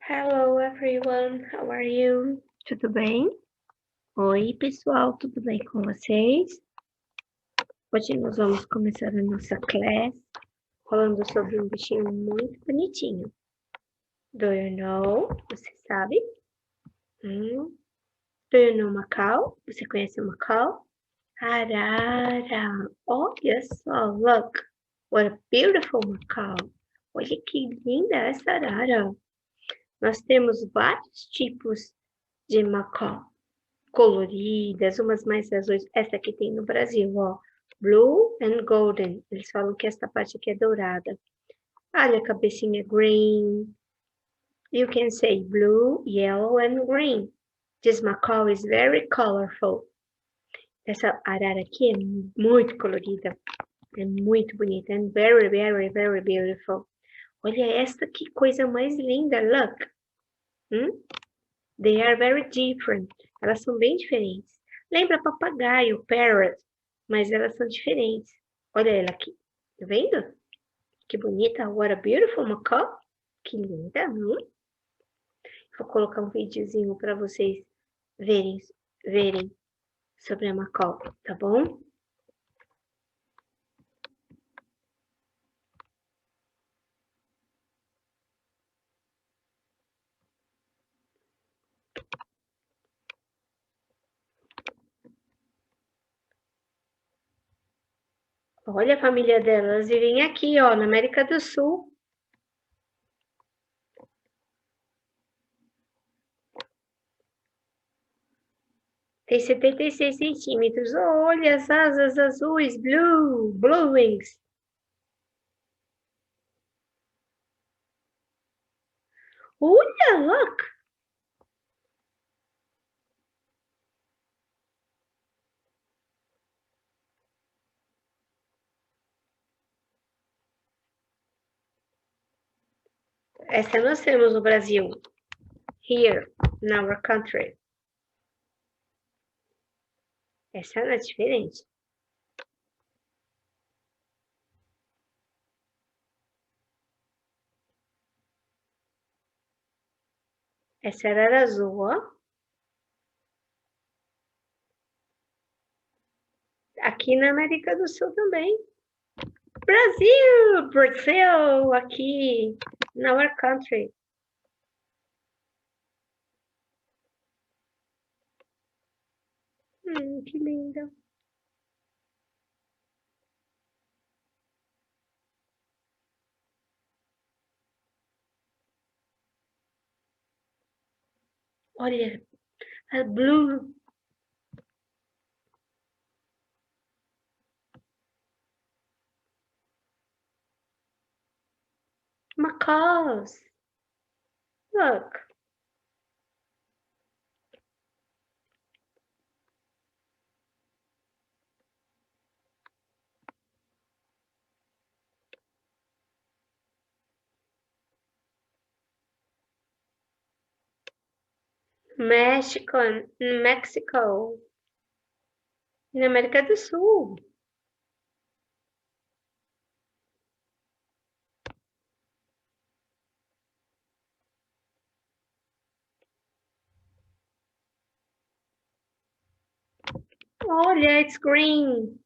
Hello everyone, how are you? Tudo bem? Oi pessoal, tudo bem com vocês? Hoje nós vamos começar a nossa class falando sobre um bichinho muito bonitinho. Do you know? Você sabe? Do you know Macau? Você conhece o Macau? Arara! Olha só, look! What a beautiful Macau! Olha que linda essa arara! Nós temos vários tipos de Macau. Coloridas, umas mais azuis. Essa aqui tem no Brasil, ó. Blue and golden. Eles falam que esta parte aqui é dourada. Olha a cabecinha green. You can say blue, yellow and green. This macaw is very colorful. Essa arara aqui é muito colorida. É muito bonita. And very, very, very beautiful. Olha esta, que coisa mais linda. Look. They are very different. Elas são bem diferentes. Lembra papagaio, parrot, mas elas são diferentes. Olha ela aqui. Tá vendo? Que bonita. What a beautiful macaw. Que linda, não? Vou colocar um videozinho para vocês verem sobre a macaw, tá bom? Olha a família delas, vivem aqui, ó, na América do Sul. Tem 76 centímetros. Olha as asas azuis, blue wings. Olha, look. Essa nós temos no Brasil. Here, in our country. Essa é diferente. Essa era azul, ó. Aqui na América do Sul também. Brasil, aqui, in our country. Que linda. Olha, a blue. Macaws. Look. Mexico. Na América do Sul. Olha, it's green.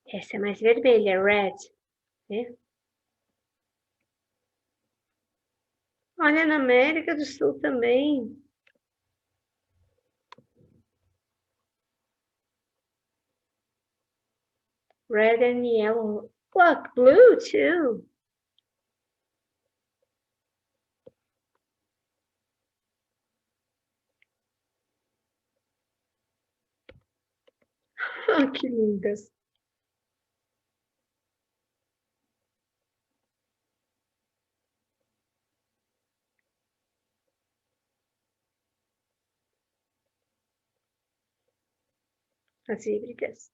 Essa é mais vermelha, red. Né? Olha, na América do Sul também. Red and yellow. Look, blue too. Que lindas. As híbridas.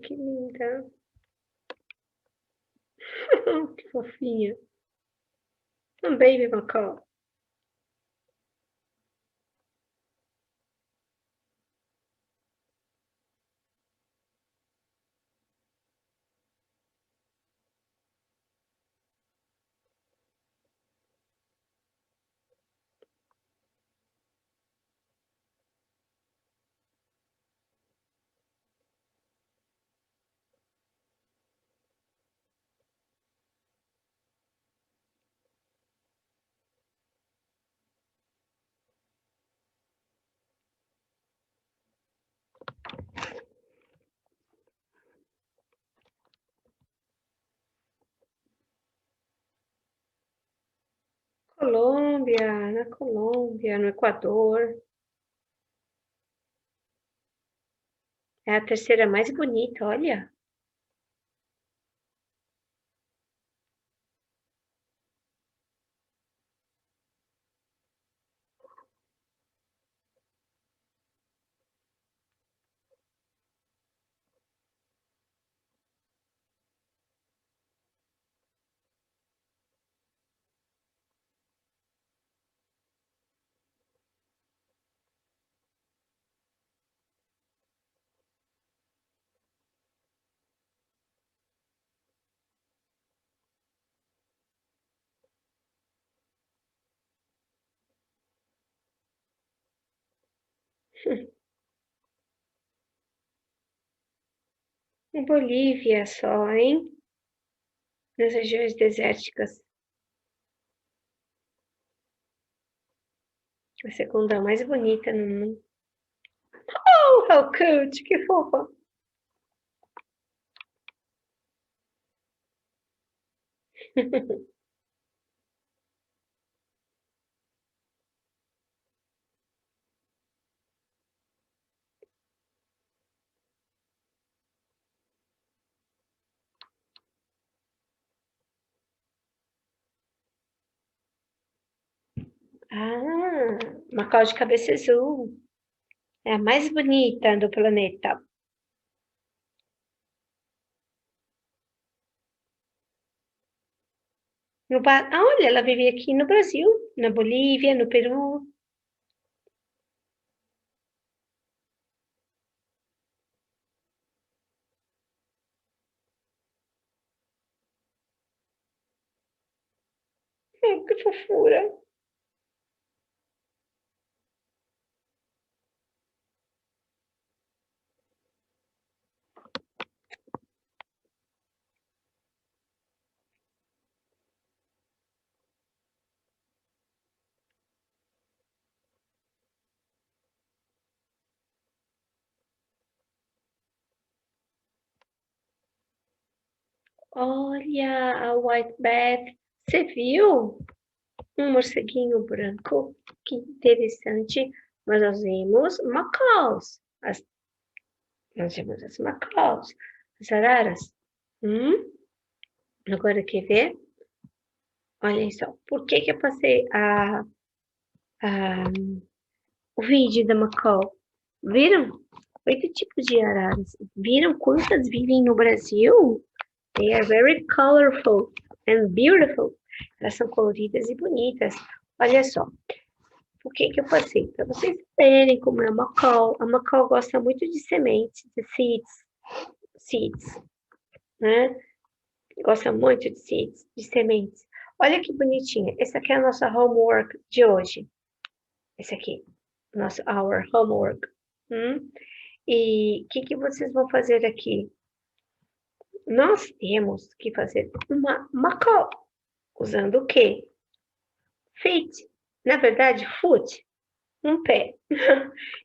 Que linda. Que fofinha. Um baby macaco. Colômbia, na Colômbia, no Equador. É a terceira mais bonita, olha. Em Bolívia só, hein? Nas regiões desérticas. A segunda mais bonita no mundo. Oh, how cute! Que fofa! Ah, Macau de cabeça azul. É a mais bonita do planeta. Olha, ela vive aqui no Brasil, na Bolívia, no Peru. Que fofura. Olha a white bat. Você viu? Um morceguinho branco. Que interessante. Mas nós vimos macaus. Nós vimos as macaus. As araras. Agora quer ver? Olha só. Por que que eu passei a, o vídeo da macau? Viram? 8 tipos de araras. Viram quantas vivem no Brasil? They are very colorful and beautiful. Elas são coloridas e bonitas. Olha só. O que que eu passei? Para vocês verem como é a Macau. A Macau gosta muito de sementes, de seeds, né? Gosta muito de seeds, de sementes. Olha que bonitinha. Esse aqui é a nossa homework de hoje. Esse aqui, our homework. E o que que vocês vão fazer aqui? Nós temos que fazer uma Macau. Usando o quê? Feet. Na verdade, foot. Um pé.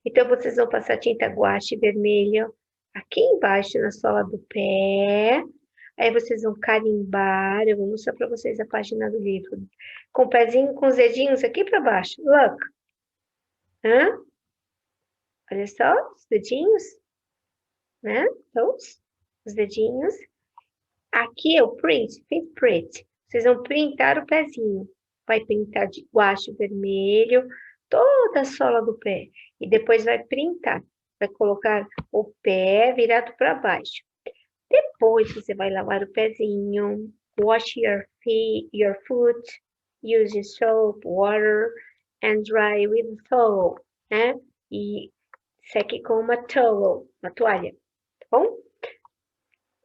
Então, vocês vão passar tinta guache vermelha aqui embaixo na sola do pé. Aí vocês vão carimbar. Eu vou mostrar para vocês a página do livro. Com o pezinho, com os dedinhos aqui para baixo. Look. Hã? Olha só, os dedinhos. Né? Então, os dedinhos. Aqui é o print, print. Vocês vão printar o pezinho. Vai pintar de guache vermelho toda a sola do pé. E depois vai printar. Vai colocar o pé virado para baixo. Depois você vai lavar o pezinho. Wash your feet, your foot using soap, water, and dry with towel, né? E seque com uma towel, uma toalha, tá bom?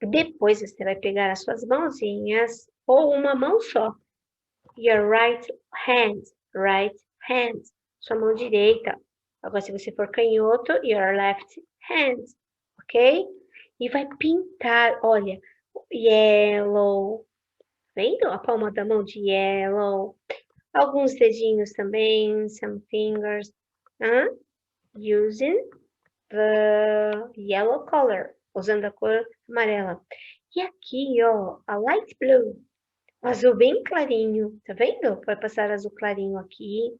Depois você vai pegar as suas mãozinhas, ou uma mão só. Your right hand, sua mão direita. Agora, se você for canhoto, your left hand, ok? E vai pintar, olha, yellow, vendo? A palma da mão de yellow. Alguns dedinhos também, some fingers, using the yellow color, usando a cor amarela. E aqui, ó, a light blue, azul bem clarinho, tá vendo? Vai passar azul clarinho aqui.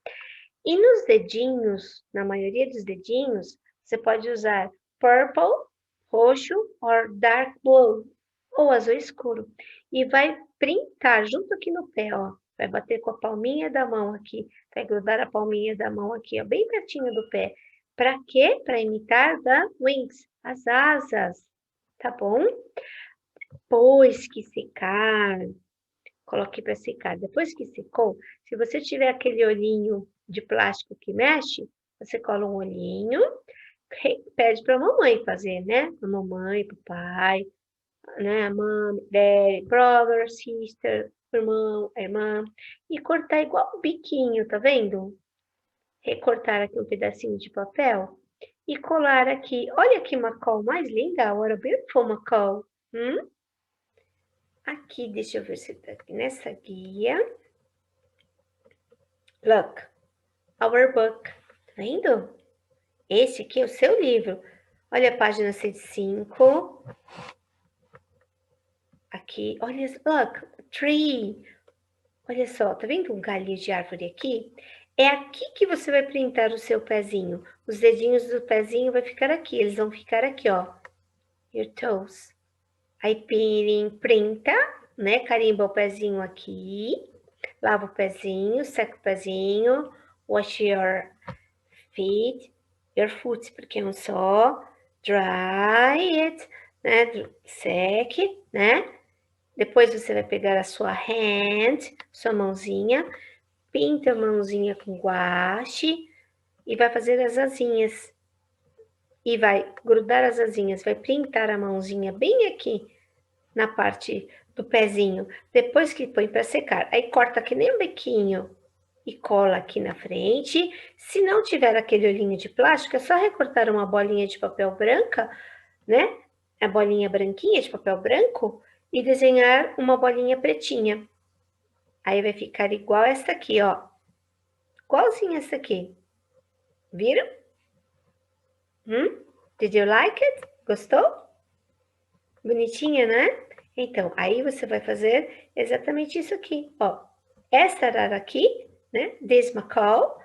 E nos dedinhos, na maioria dos dedinhos, você pode usar purple, roxo, or dark blue, ou azul escuro. E vai printar junto aqui no pé, ó. Vai bater com a palminha da mão aqui. Vai grudar a palminha da mão aqui, ó, bem pertinho do pé. Para quê? Para imitar the wings, as asas, tá bom? Depois que secar, coloque para secar. Depois que secou, se você tiver aquele olhinho de plástico que mexe, você cola um olhinho, pede para a mamãe fazer, né? A mamãe, papai, né? A mãe, daddy, brother, sister, irmão, irmã, e cortar igual um biquinho, tá vendo? Recortar aqui um pedacinho de papel e colar aqui. Olha que Macau mais linda, what a beautiful Macau. Aqui, deixa eu ver se tá aqui nessa guia. Look, our book. Tá vendo? Esse aqui é o seu livro. Olha a página 105. Aqui, olha, look, tree. Olha só, tá vendo um galho de árvore aqui? É aqui que você vai printar o seu pezinho. Os dedinhos do pezinho vai ficar aqui, eles vão ficar aqui, ó. Your toes. Aí printa, né? Carimba o pezinho aqui. Lava o pezinho, seca o pezinho. Wash your feet, your foot, porque é um só. Dry it, né? Seque, né? Depois você vai pegar a sua hand, sua mãozinha, pinta a mãozinha com guache e vai fazer as asinhas. E vai grudar as asinhas, vai printar a mãozinha bem aqui na parte do pezinho. Depois que põe para secar, aí corta que nem um biquinho e cola aqui na frente. Se não tiver aquele olhinho de plástico, é só recortar uma bolinha de papel branca, né? A bolinha branquinha de papel branco e desenhar uma bolinha pretinha. Aí vai ficar igual essa aqui, ó. Igualzinha essa aqui. Viram? Did you like it? Gostou? Bonitinha, né? Então, aí você vai fazer exatamente isso aqui, ó. Essa arara aqui, né? This macaw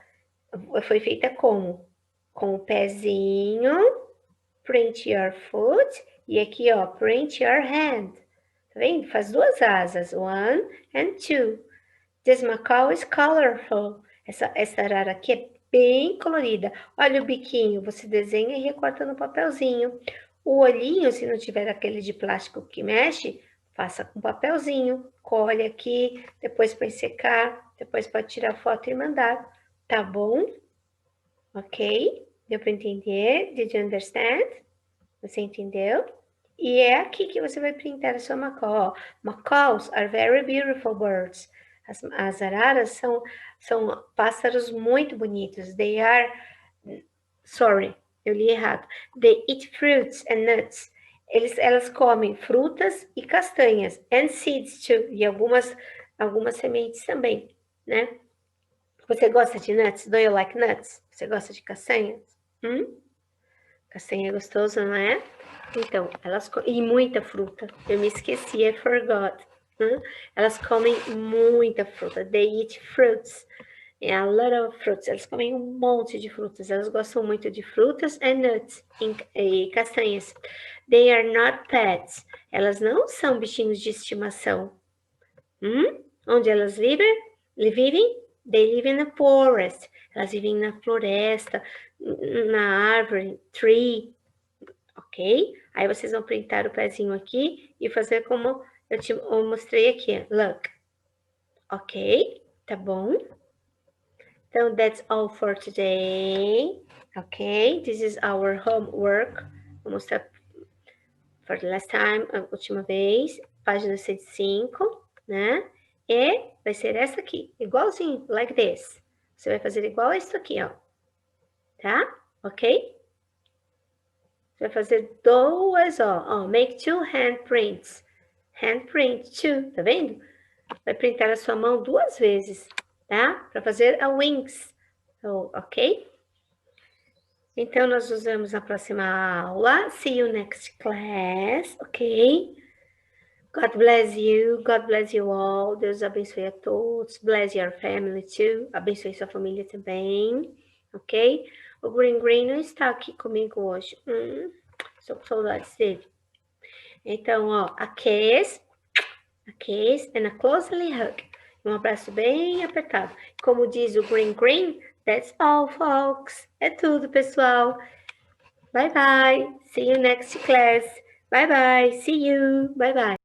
foi feita como? Com o pezinho, print your foot, e aqui, ó, print your hand. Tá vendo? Faz duas asas, one and two. This macaw is colorful. Essa arara aqui é bem colorida. Olha o biquinho, você desenha e recorta no papelzinho. O olhinho, se não tiver aquele de plástico que mexe, faça com papelzinho. Colhe aqui, depois põe secar, depois pode tirar foto e mandar. Tá bom? Ok? Deu para entender? Did you understand? Você entendeu? E é aqui que você vai printar a sua macaw. Macaws are very beautiful birds. As araras são pássaros muito bonitos. They are... Sorry, eu li errado. They eat fruits and nuts. Elas comem frutas e castanhas. And seeds too. E algumas sementes também, né? Você gosta de nuts? Do you like nuts? Você gosta de castanhas? Castanha é gostoso, não é? Então, e muita fruta. Eu me esqueci, I forgot. Elas comem muita fruta. They eat fruits. A lot of fruits. Elas comem um monte de frutas. Elas gostam muito de frutas and nuts e castanhas. They are not pets. Elas não são bichinhos de estimação. Onde elas vivem? They live in a forest. Elas vivem na floresta, na árvore, tree, ok? Aí vocês vão printar o pezinho aqui e fazer como Eu mostrei aqui, look. Ok, tá bom? Então, that's all for today. Ok, this is our homework. Vou mostrar for the last time, a última vez, página 105, né? E vai ser essa aqui, igualzinho, like this. Você vai fazer igual a isso aqui, ó. Tá? Ok? Você vai fazer duas, ó. Make two handprints. Handprint two, tá vendo? Vai printar a sua mão duas vezes, tá? Para fazer a wings, ok? Então, nós nos vemos na próxima aula. See you next class, ok? God bless you all. Deus abençoe a todos. Bless your family too. Abençoe sua família também, ok? O Green não está aqui comigo hoje. Estou com saudades dele. Então, ó, a kiss and a closely hug. Um abraço bem apertado. Como diz o Green, that's all, folks. É tudo, pessoal. Bye, bye. See you next class. Bye, bye. See you. Bye, bye.